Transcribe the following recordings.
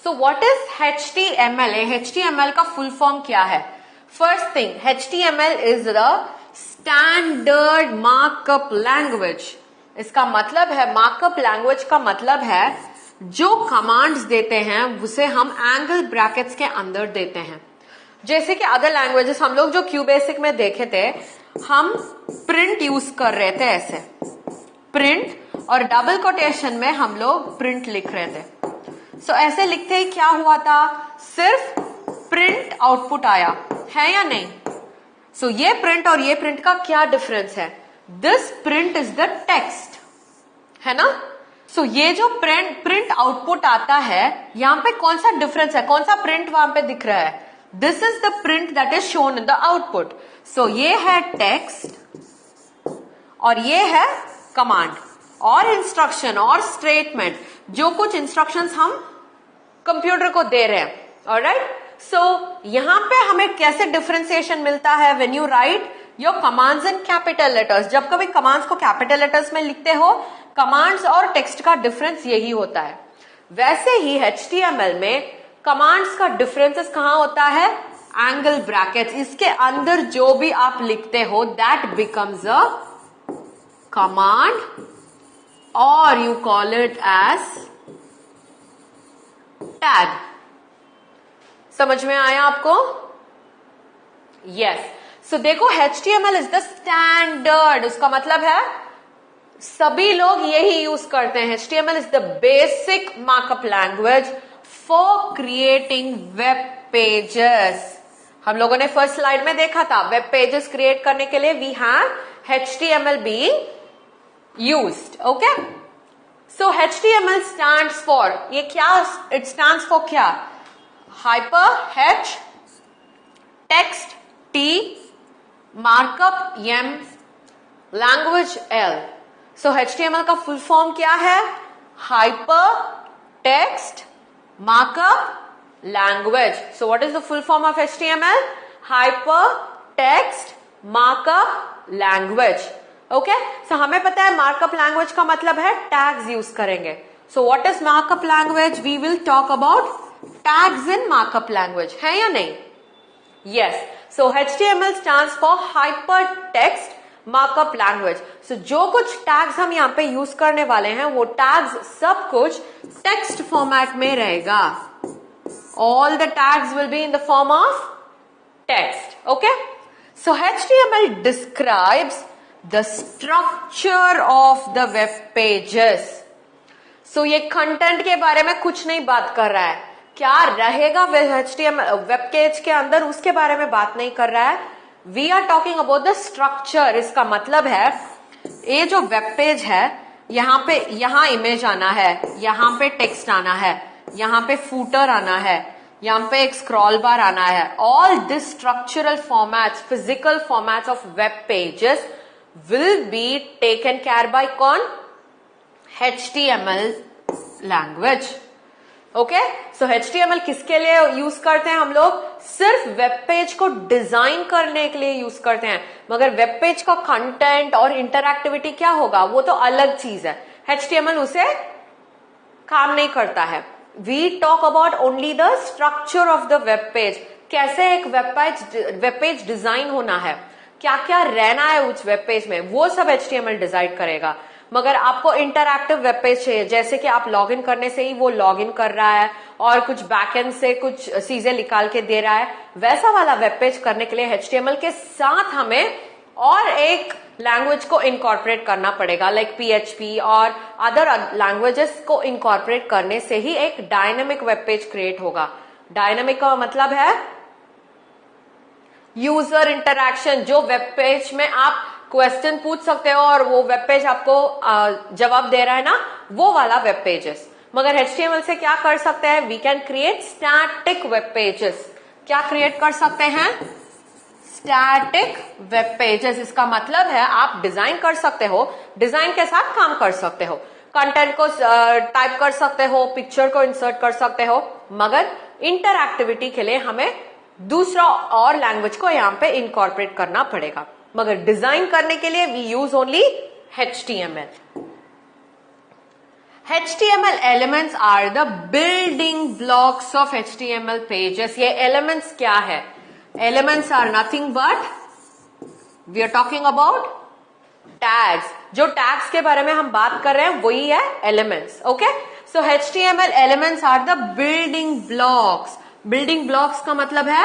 So what is HTML? HTML का full form क्या है? First thing, HTML is the standard markup language. इसका मतलब है, मार्कअप लैंग्वेज का मतलब है जो कमांड्स देते हैं उसे हम एंगल ब्रैकेट्स के अंदर देते हैं। जैसे कि अदर लैंग्वेजेस हम लोग जो QBasic में देखे थे, हम प्रिंट यूज कर रहे थे, ऐसे प्रिंट, और डबल कोटेशन में हम लोग प्रिंट लिख रहे थे। सो ऐसे लिखते ही क्या हुआ था, सिर्फ प्रिंट आउटपुट आया है या नहीं? सो ये प्रिंट और ये प्रिंट का क्या डिफरेंस है? This print is the text, है ना? सो ये जो प्रिंट आउटपुट आता है, यहां पे कौन सा डिफरेंस है, कौन सा प्रिंट वहां पे दिख रहा है? This is the print that is shown in the output. So ये है टेक्स्ट और ये है कमांड और इंस्ट्रक्शन और स्टेटमेंट, जो कुछ इंस्ट्रक्शंस हम कंप्यूटर को दे रहे हैं। ऑलराइट, सो यहां पे हमें कैसे डिफरेंशिएशन मिलता है? When you right your commands in capital letters, जब कभी कमांड्स को कैपिटल लेटर्स में लिखते हो, कमांड्स और टेक्स्ट का डिफरेंस यही होता है। वैसे ही HTML में कमांड्स का डिफरेंसेस कहां होता है? Angle brackets. इसके अंदर जो भी आप लिखते हो दैट बिकम्स अ कमांड और you call it as tag. समझ में आया आपको? यस। सो देखो, HTML इज द स्टैंडर्ड, उसका मतलब है सभी लोग यही यूज करते हैं। HTML is the basic markup language for creating web pages. हम लोगों ने फर्स्ट स्लाइड में देखा था, वेब पेजेस क्रिएट करने के लिए we have HTML being used. Okay, so HTML stands for, ये क्या, इट स्टैंड्स फॉर क्या? Hyper H, text T, markup M, language L। So HTML का फुल फॉर्म क्या है? Hyper text markup language. So what is the full form of HTML? Hyper text markup language. Okay, so हमें पता है markup language का मतलब है tags use करेंगे। So what is markup language? We will talk about tags in markup language, है या नहीं? Yes. So HTML stands for hyper text markup language. So जो कुछ टैग्स हम यहाँ पे यूज करने वाले हैं, वो टैग्स सब कुछ टेक्स्ट फॉर्मेट में रहेगा। All the tags will be in the form of text. Okay, so HTML describes the structure of the web pages. So ये कंटेंट के बारे में कुछ नहीं बात कर रहा है, क्या रहेगा HTML वेब पेज के अंदर उसके बारे में बात नहीं कर रहा है। We are talking about the structure. इसका मतलब है ये जो वेब पेज है, यहाँ इमेज आना है, यहाँ पे टेक्स्ट आना है, यहाँ पे फूटर आना है, यहाँ पे एक स्क्रॉल बार आना है। All this structural formats, physical formats of web pages will be taken care by कौन? HTML language. Okay, so HTML किसके लिए यूज करते हैं हम लोग? सिर्फ वेब पेज को डिजाइन करने के लिए यूज करते हैं, मगर वेब पेज का कंटेंट और इंटरएक्टिविटी क्या होगा, वो तो अलग चीज है। HTML उसे काम नहीं करता है। We talk about only the structure of the web page, कैसे एक वेब पेज डिजाइन होना है, क्या क्या रहना है उस वेब पेज में, वो सब HTML डिजाइन करेगा। मगर आपको इंटरएक्टिव वेब पेज चाहिए, जैसे कि आप लॉगिन करने से ही वो लॉगिन कर रहा है और कुछ बैकएंड से कुछ चीजें निकाल के दे रहा है, वैसा वाला वेब पेज करने के लिए HTML के साथ हमें और एक लैंग्वेज को इनकॉर्पोरेट करना पड़ेगा, लाइक PHP और अदर लैंग्वेजेस को इनकॉर्पोरेट करने से ही एक डायनेमिक वेब पेज क्रिएट होगा। डायनेमिक का मतलब है यूजर इंटरैक्शन, जो वेब पेज में आप क्वेश्चन पूछ सकते हो और वो वेब पेज आपको जवाब दे रहा है ना, वो वाला वेब पेजेस। मगर HTML से क्या कर सकते हैं? We can create static web pages. क्या क्रिएट कर सकते हैं? Static web pages. इसका मतलब है आप डिजाइन कर सकते हो, डिजाइन के साथ काम कर सकते हो, कंटेंट को टाइप कर सकते हो, पिक्चर को इंसर्ट कर सकते हो, मगर इंटरएक्टिविटी के लिए हमें दूसरा और लैंग्वेज को यहाँ पे इनकॉर्पोरेट करना पड़ेगा। मगर डिजाइन करने के लिए we use only HTML। HTML elements are the building blocks of HTML pages. ये elements क्या है? Elements are nothing but we are talking about tags. जो tags के बारे में हम बात कर रहे हैं वही है elements. Okay? So HTML elements are the building blocks. Building blocks का मतलब है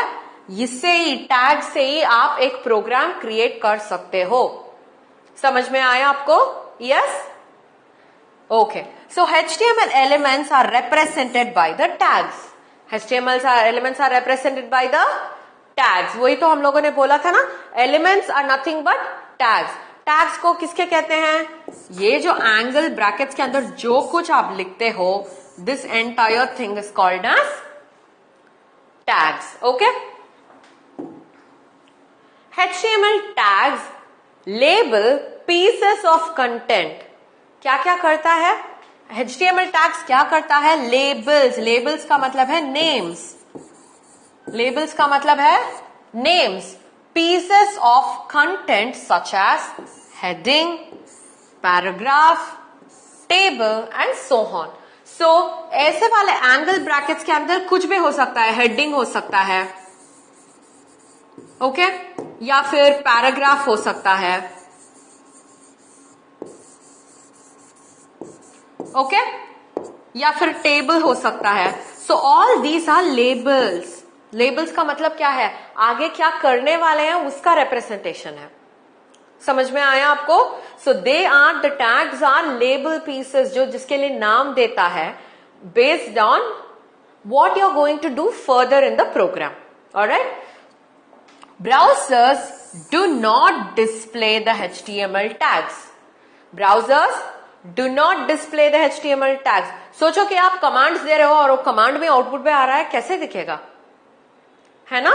इससे ही टैग से ही आप एक प्रोग्राम क्रिएट कर सकते हो. समझ में आया आपको? Yes? Okay. So HTML elements are represented by the tags. HTML elements are represented by the tags. वही तो हम लोगों ने बोला था ना, elements are nothing but tags. Tags को किसके कहते हैं? ये जो एंगल ब्रैकेट्स के अंदर जो कुछ आप लिखते हो, this entire thing is called as tags. Okay. HTML tags label pieces of content. क्या क्या करता है? HTML tags क्या करता है? Labels. Labels का मतलब है names. Labels का मतलब है names. Pieces of content such as heading, paragraph, table and so on. So ऐसे वाले angle brackets के अंदर कुछ भी हो सकता है. Heading हो सकता है, ओके, या फिर पैराग्राफ हो सकता है, ओके, या फिर टेबल हो सकता है. So all these are labels. Labels का मतलब क्या है? आगे क्या करने वाले हैं उसका रिप्रेजेंटेशन है. समझ में आया आपको? So they are the tags are label pieces, जो जिसके लिए नाम देता है based on what you are going to do further in the program. Alright. Browsers do not display the HTML tags. Browsers do not display the HTML tags. सोचो कि आप commands दे रहे हो और वो कमांड में आउटपुट में आ रहा है, कैसे दिखेगा? है ना?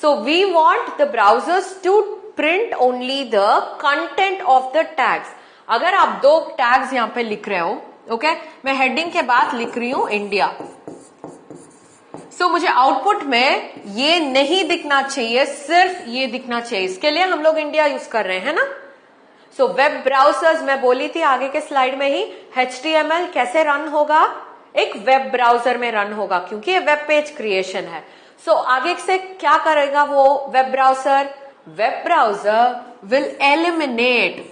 So we want the browsers to print only the content of the tags. अगर आप दो टैग्स यहां पे लिख रहे हो, ओके, मैं हेडिंग के बाद लिख रही हूं इंडिया, मुझे आउटपुट में ये नहीं दिखना चाहिए, सिर्फ ये दिखना चाहिए. इसके लिए हम लोग इंडिया यूज कर रहे हैं ना. सो वेब ब्राउजर्स, मैं बोली थी आगे के स्लाइड में ही, HTML कैसे रन होगा? एक वेब ब्राउजर में रन होगा, क्योंकि ये वेब पेज क्रिएशन है. सो आगे से क्या करेगा वो web browser? Web browser will eliminate,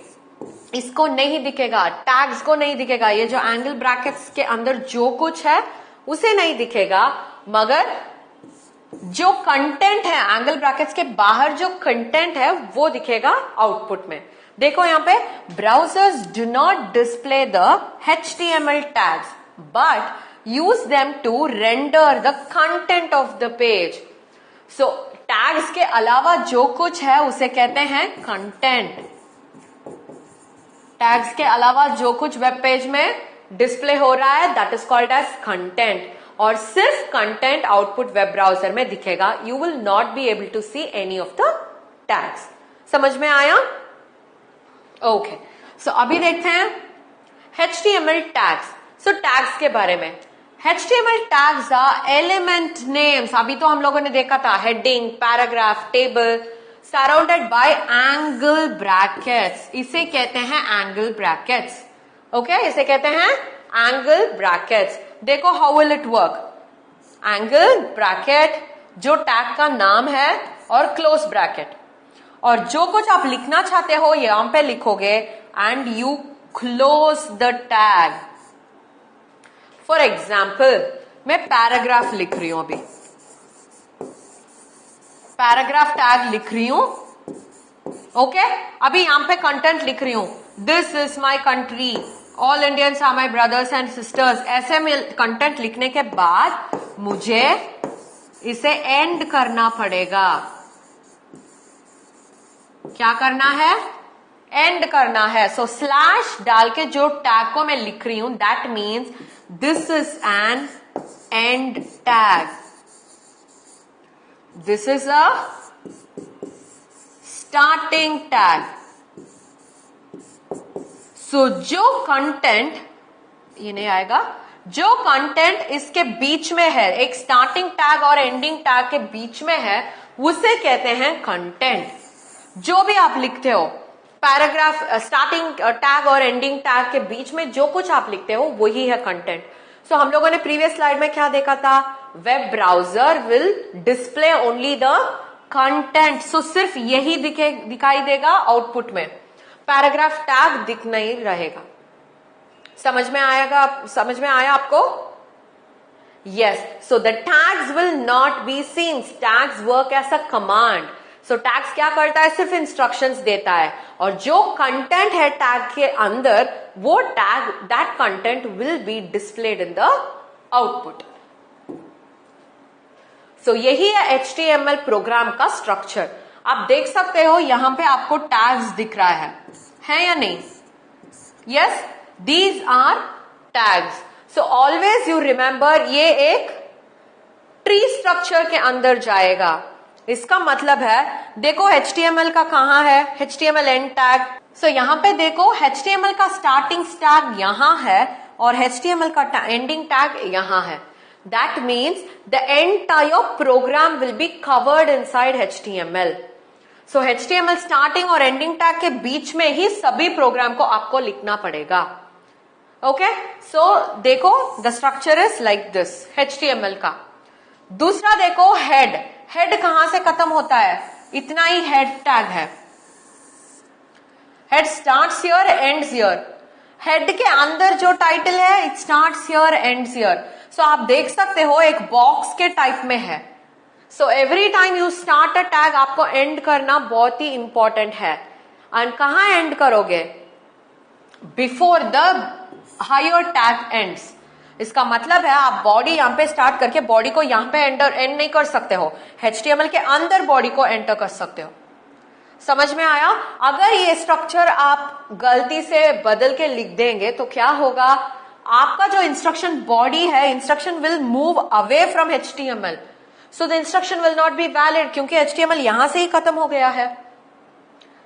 इसको नहीं दिखेगा, टैग्स को नहीं दिखेगा, ये जो एंगल ब्रैकेट्स के अंदर जो कुछ है उसे नहीं दिखेगा, मगर जो कंटेंट है एंगल ब्रैकेट्स के बाहर जो कंटेंट है वो दिखेगा आउटपुट में. देखो यहां पे, browsers do not display the HTML tags but use them to render the content of the page. So tags के अलावा जो कुछ है उसे कहते हैं कंटेंट. टैग्स के अलावा जो कुछ वेब पेज में डिस्प्ले हो रहा है that is called as content. और सिर्फ कंटेंट आउटपुट वेब ब्राउजर में दिखेगा. You will not be able to see any of the tags. समझ में आया? ओके. सो अभी देखते हैं HTML टैग्स. सो टैग्स के बारे में, HTML tags are element names. अभी तो हम लोगों ने देखा था heading, paragraph, table, surrounded by angle brackets. इसे कहते हैं एंगल ब्रैकेट्स. ओके, इसे कहते हैं एंगल ब्रैकेट्स. देखो how will it work. Angle bracket जो टैग का नाम है और क्लोज ब्रैकेट, और जो कुछ आप लिखना चाहते हो यहां पे लिखोगे and you close the tag. For example मैं पैराग्राफ लिख रही हूं, अभी पैराग्राफ टैग लिख रही हूं. ओके, अभी यहां पे कंटेंट लिख रही हूं, this is my country, all Indians are my brothers and sisters. ऐसे में कंटेंट लिखने के बाद मुझे इसे एंड करना पड़ेगा. क्या करना है? एंड करना है. सो स्लैश डाल के जो टैग को मैं लिख रही हूं that means this is an end tag. This is a starting tag. So जो कंटेंट, ये नहीं आएगा, जो कंटेंट इसके बीच में है, एक स्टार्टिंग टैग और एंडिंग टैग के बीच में है, उसे कहते हैं कंटेंट. जो भी आप लिखते हो, पैराग्राफ स्टार्टिंग टैग और एंडिंग टैग के बीच में जो कुछ आप लिखते हो वही है कंटेंट. सो हम लोगों ने प्रीवियस स्लाइड में क्या देखा था? Web browser will display only the content. So सिर्फ यही दिखाई देगा आउटपुट में. पैराग्राफ टैग दिख नहीं रहेगा. समझ में आया आपको? Yes. So the tags will not be seen. Tags work as a command. So tags क्या करता है? सिर्फ instructions देता है. और जो content है tag के अंदर, वो tag, that content will be displayed in the output. So यही है HTML प्रोग्राम का स्ट्रक्चर. आप देख सकते हो यहां पे आपको tags दिख रहा है या नहीं? Yes. These are tags. So always you remember ये एक ट्री स्ट्रक्चर के अंदर जाएगा. इसका मतलब है देखो HTML का कहां है? HTML end tag. So यहां पे देखो HTML का स्टार्टिंग टैग यहां है और HTML का एंडिंग टैग यहां है. That means the entire program will be covered inside HTML. So HTML starting और एंडिंग टैग के बीच में ही सभी प्रोग्राम को आपको लिखना पड़ेगा. ओके, सो देखो the structure is like this HTML का. दूसरा देखो हेड कहां से खत्म होता है? इतना ही हेड टैग है. Head starts here ends here. Head के अंदर जो टाइटल है it starts here ends here. So आप देख सकते हो एक बॉक्स के टाइप में है. So every time you start a tag आपको एंड करना बहुत ही इंपॉर्टेंट है. एंड कहां एंड करोगे? Before the higher tag ends. इसका मतलब है आप बॉडी यहां पे स्टार्ट करके बॉडी को यहां पे एंड नहीं कर सकते हो. HTML के अंदर बॉडी को एंटर कर सकते हो. समझ में आया? अगर ये स्ट्रक्चर आप गलती से बदल के लिख देंगे तो क्या होगा? आपका जो इंस्ट्रक्शन बॉडी है, instruction will move away from HTML. So the instruction will not be valid क्योंकि HTML यहां से ही खत्म हो गया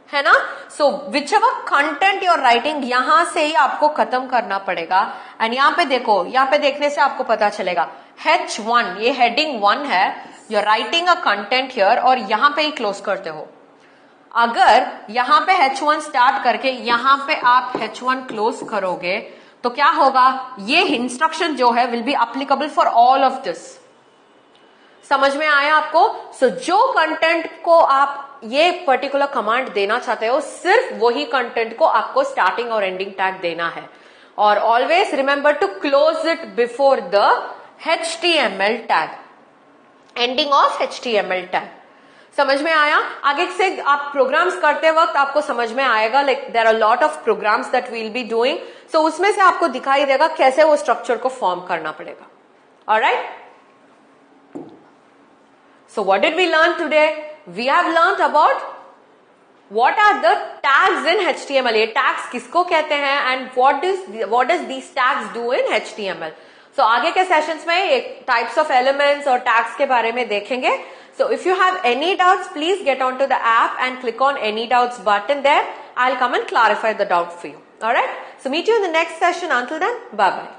है ना. So whichever content your writing यहां से ही आपको खत्म करना पड़ेगा. एंड यहां पे देखो, यहां पे देखने से आपको पता चलेगा H1 ये हेडिंग 1 है. You're writing a content here और यहां पे ही क्लोज करते हो. अगर यहां पे H1 स्टार्ट करके यहां पे आप H1 क्लोज करोगे तो क्या होगा? ये इंस्ट्रक्शन जो है will be applicable for all of this. समझ में आया आपको? सो जो कंटेंट को आप ये पर्टिकुलर कमांड देना चाहते हो सिर्फ वही कंटेंट को आपको स्टार्टिंग और एंडिंग टैग देना है. और always remember to close it before the HTML tag, ending of HTML tag. समझ में आया? आगे से आप प्रोग्राम्स करते वक्त आपको समझ में आएगा. Like there are lot of programs that will be doing. So उसमें से आपको दिखाई देगा कैसे वो स्ट्रक्चर को फॉर्म करना पड़ेगा. Alright. So what did we learn today? We have learned about what are the tags in HTML. ये tags किसको कहते हैं and what does these tags do in HTML? So आगे के sessions में एक types of elements और tags के बारे में देखेंगे. So if you have any doubts, please get onto the app and click on any doubts button there. I'll come and clarify the doubt for you. Alright? So meet you in the next session. Until then, bye bye.